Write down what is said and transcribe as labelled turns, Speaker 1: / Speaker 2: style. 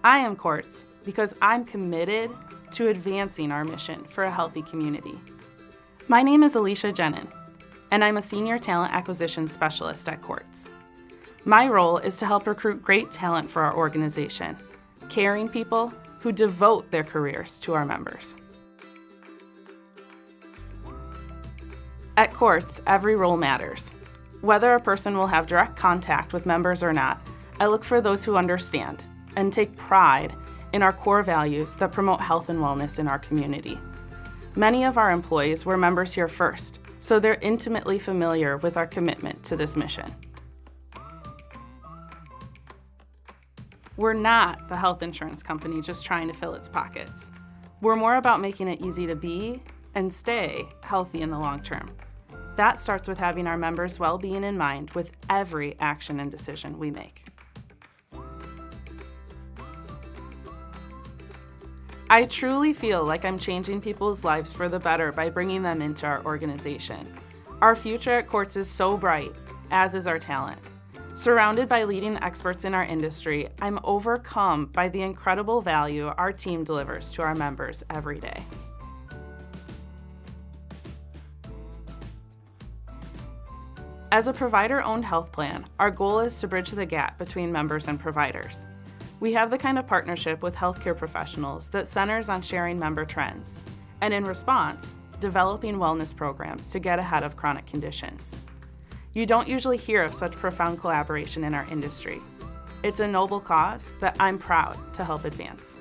Speaker 1: I am Quartz because I'm committed to advancing our mission for a healthy community. My name is Alicia Jenin, and I'm a Senior Talent Acquisition Specialist at Quartz. My role is to help recruit great talent for our organization, caring people who devote their careers to our members. At Quartz, every role matters. Whether a person will have direct contact with members or not, I look for those who understand and take pride in our core values that promote health and wellness in our community. Many of our employees were members here first, so they're intimately familiar with our commitment to this mission. We're not the health insurance company just trying to fill its pockets. We're more about making it easy to be and stay healthy in the long term. That starts with having our members' well-being in mind with every action and decision we make. I truly feel like I'm changing people's lives for the better by bringing them into our organization. Our future at Quartz is so bright, as is our talent. Surrounded by leading experts in our industry, I'm overcome by the incredible value our team delivers to our members every day. As a provider-owned health plan, our goal is to bridge the gap between members and providers. We have the kind of partnership with healthcare professionals that centers on sharing member trends, and in response, developing wellness programs to get ahead of chronic conditions. You don't usually hear of such profound collaboration in our industry. It's a noble cause that I'm proud to help advance.